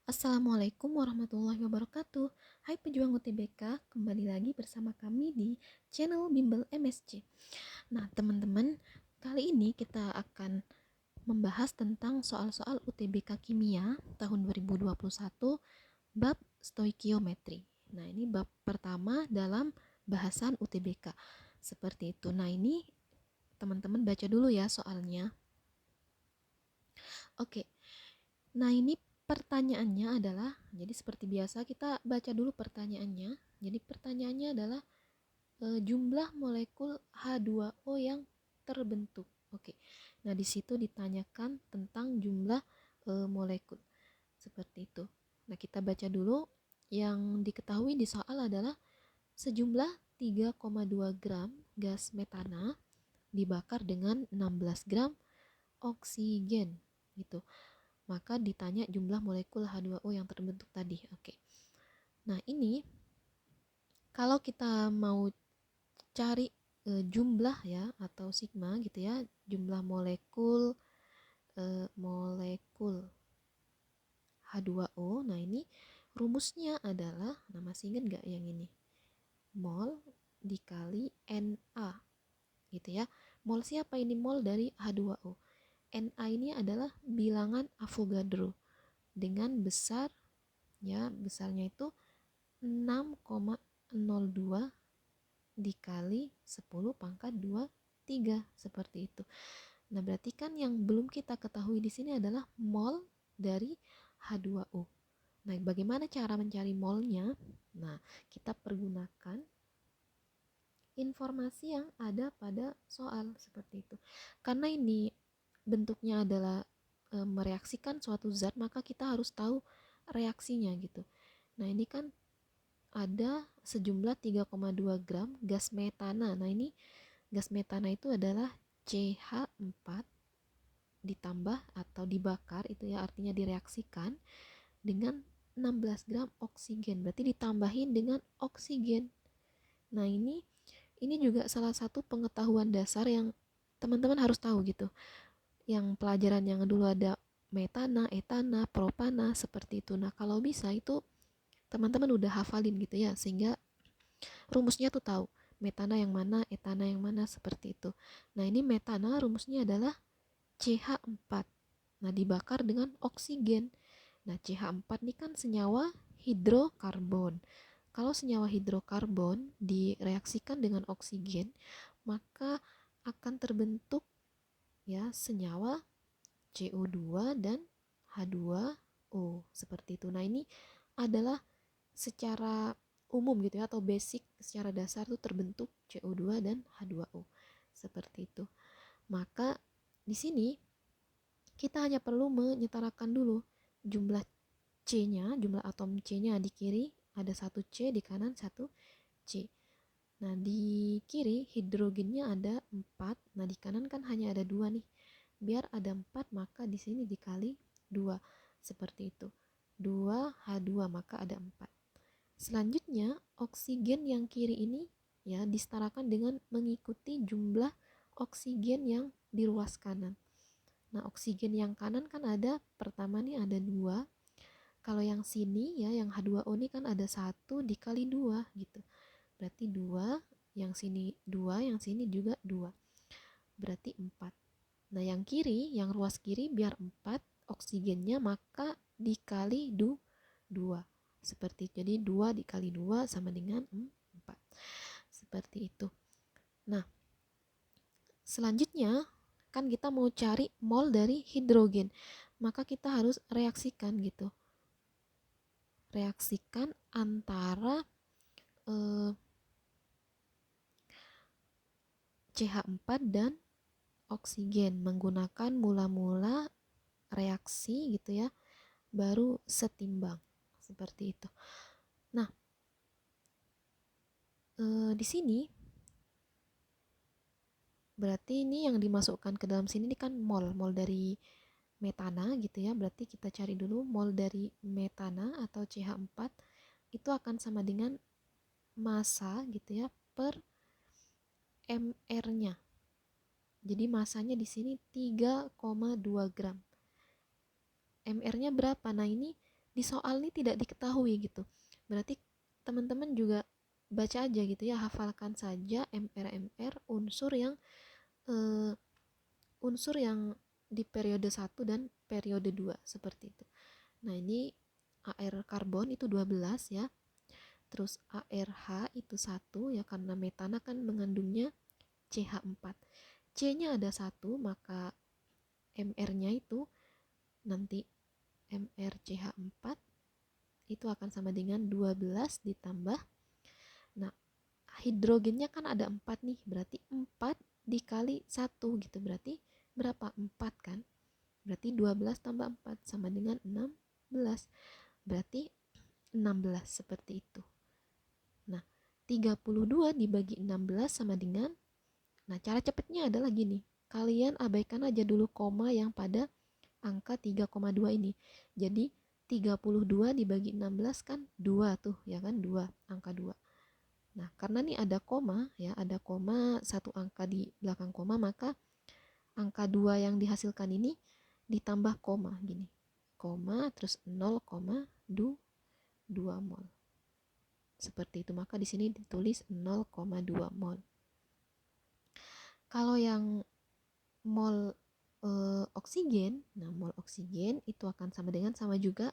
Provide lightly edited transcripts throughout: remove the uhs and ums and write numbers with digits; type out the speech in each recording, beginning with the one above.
Assalamualaikum warahmatullahi wabarakatuh. Hai pejuang UTBK, kembali lagi bersama kami di channel Bimbel MSC. Nah teman-teman, kali ini kita akan membahas tentang soal-soal UTBK Kimia tahun 2021 bab stoikiometri. Nah ini bab pertama dalam bahasan UTBK. Seperti itu. Nah ini teman-teman baca dulu ya soalnya. Oke. Nah ini pertanyaannya adalah, jadi seperti biasa kita baca dulu pertanyaannya. Jadi pertanyaannya adalah jumlah molekul H2O yang terbentuk. Oke. Nah di situ ditanyakan tentang jumlah molekul seperti itu. Nah kita baca dulu. Yang diketahui di soal adalah sejumlah 3,2 gram gas metana dibakar dengan 16 gram oksigen gitu. Maka ditanya jumlah molekul H2O yang terbentuk tadi. Oke. Nah, ini kalau kita mau cari jumlah ya atau sigma gitu ya, jumlah molekul H2O. Nah, ini rumusnya adalah, nah masih ingat nggak yang ini? Mol dikali Na gitu ya. Mol siapa ini? Mol dari H2O. Na ini adalah bilangan Avogadro dengan besarnya itu 6,02 dikali 10 pangkat 23 seperti itu. Nah, berarti kan yang belum kita ketahui di sini adalah mol dari H2O. Nah, bagaimana cara mencari molnya? Nah, kita pergunakan informasi yang ada pada soal seperti itu. Karena ini bentuknya adalah mereaksikan suatu zat, maka kita harus tahu reaksinya gitu. Nah, ini kan ada sejumlah 3,2 gram gas metana. Nah, ini gas metana itu adalah CH4 ditambah atau dibakar, itu ya artinya direaksikan dengan 16 gram oksigen. Berarti ditambahin dengan oksigen. Nah, ini juga salah satu pengetahuan dasar yang teman-teman harus tahu gitu. Yang pelajaran yang dulu ada metana, etana, propana seperti itu. Nah, kalau bisa itu teman-teman udah hafalin gitu ya, sehingga rumusnya tuh tahu metana yang mana, etana yang mana seperti itu. Nah, ini metana rumusnya adalah CH4. Nah, dibakar dengan oksigen. Nah, CH4 ini kan senyawa hidrokarbon. Kalau senyawa hidrokarbon direaksikan dengan oksigen, maka akan terbentuk ya senyawa CO2 dan H2O seperti itu. Nah, ini adalah secara umum gitu ya, atau basic secara dasar tuh terbentuk CO2 dan H2O seperti itu. Maka di sini kita hanya perlu menyetarakan dulu jumlah C-nya, jumlah atom C-nya di kiri ada 1 C, di kanan 1 C. Nah, di kiri hidrogennya ada 4, nah di kanan kan hanya ada 2 nih. Biar ada 4 maka di sini dikali 2 seperti itu. 2H2 maka ada 4. Selanjutnya oksigen yang kiri ini ya disetarakan dengan mengikuti jumlah oksigen yang di ruas kanan. Nah, oksigen yang kanan kan ada, pertama nih ada 2. Kalau yang sini ya, yang H2O ini kan ada 1 dikali 2 gitu. Berarti 2, yang sini 2, yang sini juga 2. Berarti 4. Nah, yang kiri, yang ruas kiri biar 4 oksigennya maka dikali 2. Seperti itu. Jadi 2 dikali 2 sama dengan 4. Seperti itu. Nah, selanjutnya kan kita mau cari mol dari hidrogen, maka kita harus reaksikan gitu, reaksikan antara CH4 dan oksigen menggunakan mula-mula reaksi gitu ya, baru setimbang seperti itu. Nah, di sini berarti ini yang dimasukkan ke dalam sini kan mol dari metana gitu ya. Berarti kita cari dulu mol dari metana atau CH4 itu akan sama dengan massa gitu ya per mR-nya. Jadi masanya di sini 3,2 gram. mR-nya berapa? Nah, ini di soal ini tidak diketahui gitu. Berarti teman-teman juga baca aja gitu ya, hafalkan saja MR unsur yang di periode 1 dan periode 2 seperti itu. Nah, ini AR karbon itu 12 ya. Terus ARH itu 1 ya, karena metana kan mengandungnya CH4. C-nya ada 1, maka MR-nya itu nanti MrCH4 itu akan sama dengan 12 ditambah, nah hidrogennya kan ada 4 nih, berarti 4 dikali 1 gitu, berarti berapa? 4 kan, berarti 12 tambah 4 sama dengan 16, berarti 16 seperti itu. Nah 32 dibagi 16 sama dengan, nah cara cepatnya adalah gini, kalian abaikan aja dulu koma yang pada angka 3,2 ini. Jadi 32 dibagi 16 kan 2 tuh ya kan, 2, angka 2. Nah, karena nih ada koma ya, ada koma, satu angka di belakang koma, maka angka 2 yang dihasilkan ini ditambah koma gini. Koma terus 0,2 mol. Seperti itu, maka di sini ditulis 0,2 mol. Kalau yang mol oksigen, nah mol oksigen itu akan sama dengan, sama juga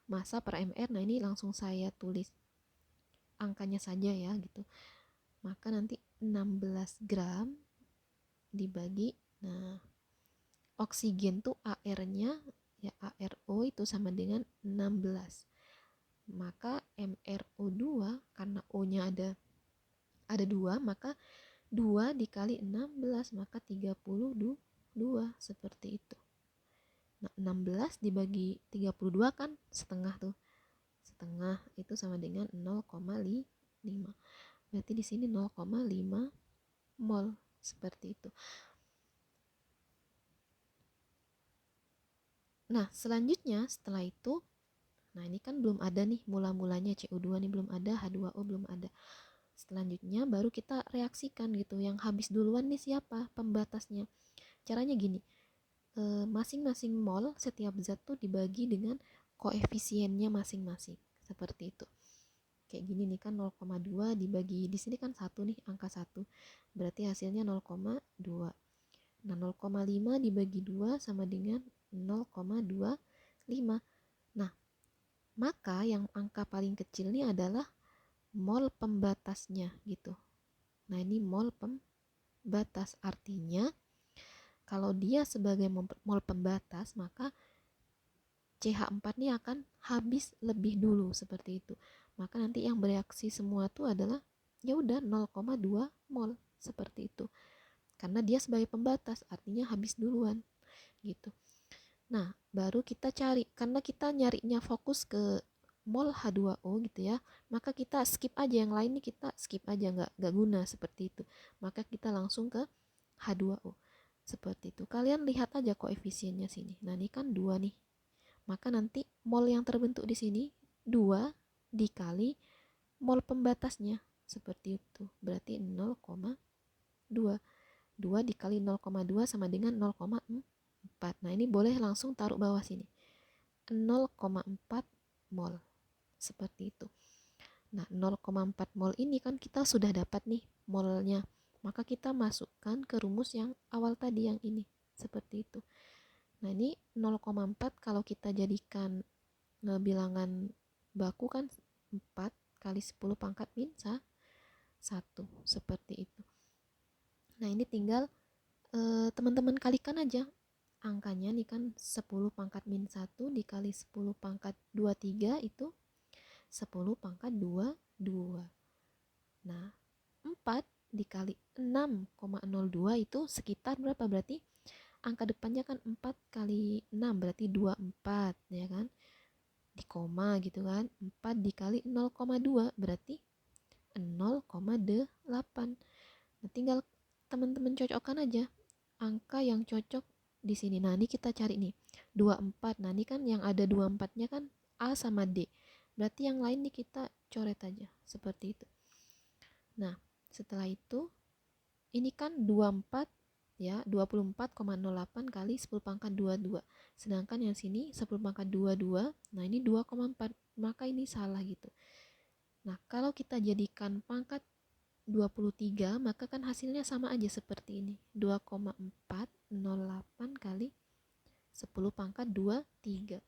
massa per mr. Nah ini langsung saya tulis angkanya saja ya gitu, maka nanti 16 gram dibagi, nah oksigen tuh AR-nya ya, ARO itu sama dengan 16, maka MrO2 karena O-nya ada 2, maka 2 dikali 16 maka 32 seperti itu. Nah, 16 dibagi 32 kan setengah tuh. Setengah itu sama dengan 0,5. Berarti di sini 0,5 mol seperti itu. Nah, selanjutnya setelah itu, nah ini kan belum ada nih mula-mulanya, CO2 nih belum ada, H2O belum ada. Selanjutnya baru kita reaksikan gitu. Yang habis duluan nih siapa? Pembatasnya. Caranya gini. Masing-masing mol setiap zat tuh dibagi dengan koefisiennya masing-masing, seperti itu. Kayak gini nih kan, 0,2 dibagi, di sini kan 1 nih, angka 1, berarti hasilnya 0,2. Nah 0,5 dibagi 2 sama dengan 0,25. Nah maka yang angka paling kecil ini adalah mol pembatasnya gitu. Nah ini mol pembatas, artinya kalau dia sebagai mol pembatas, maka CH4 ini akan habis lebih dulu seperti itu. Maka nanti yang bereaksi semua itu adalah ya udah 0,2 mol seperti itu. Karena dia sebagai pembatas, artinya habis duluan gitu. Nah, baru kita cari, karena kita nyarinya fokus ke mol H2O gitu ya, maka kita skip aja yang lain nih, kita skip aja, nggak guna seperti itu. Maka kita langsung ke H2O. Seperti itu. Kalian lihat aja koefisiennya sini. Nah, ini kan 2 nih. Maka nanti mol yang terbentuk di sini 2 dikali mol pembatasnya. Seperti itu. Berarti 0,2. 2 dikali 0,2 sama dengan 0,4. Nah, ini boleh langsung taruh bawah sini. 0,4 mol. Seperti itu. Nah, 0,4 mol ini kan kita sudah dapat nih molnya. Maka kita masukkan ke rumus yang awal tadi, yang ini. Seperti itu. Nah, ini 0,4 kalau kita jadikan bilangan baku kan 4 kali 10 pangkat min 1. Seperti itu. Nah, ini tinggal teman-teman kalikan aja. Angkanya nih kan 10 pangkat min 1 dikali 10 pangkat 23 itu 10 pangkat 22. Nah, 4 dikali 6,02 itu sekitar berapa? Berarti angka depannya kan 4 kali 6 berarti 24 ya kan, di koma gitu kan. 4 dikali 0,2 berarti 0,8. Nah, tinggal teman-teman cocokkan aja angka yang cocok di sini. Nah, ini kita cari nih 24. Nah, ini kan yang ada 24-nya kan A sama D. Berarti yang lain nih kita coret aja seperti itu. Nah, setelah itu ini kan 24 ya, 24,08 kali 10 pangkat 22. Sedangkan yang sini 10 pangkat 22, nah ini 2,4, maka ini salah gitu. Nah, kalau kita jadikan pangkat 23, maka kan hasilnya sama aja seperti ini. 2,408 kali 10 pangkat 23.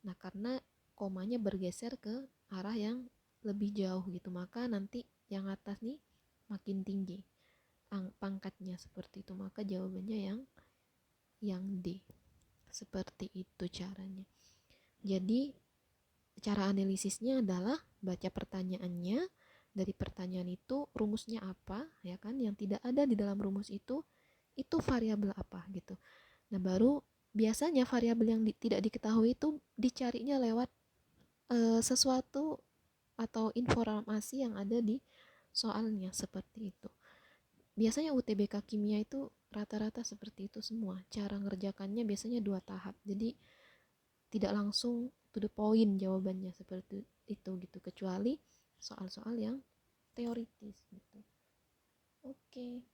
Nah, karena komanya bergeser ke arah yang lebih jauh gitu, maka nanti yang atas nih makin tinggi pangkatnya seperti itu. Maka jawabannya yang D. Seperti itu caranya. Jadi cara analisisnya adalah baca pertanyaannya, dari pertanyaan itu rumusnya apa, ya kan? Yang tidak ada di dalam rumus itu variabel apa gitu. Nah, baru biasanya variabel yang tidak diketahui itu dicarinya lewat sesuatu atau informasi yang ada di soalnya seperti itu. Biasanya UTBK kimia itu rata-rata seperti itu semua. Cara ngerjakannya biasanya 2 tahap. Jadi tidak langsung to the point jawabannya seperti itu gitu, kecuali soal-soal yang teoritis gitu. Oke.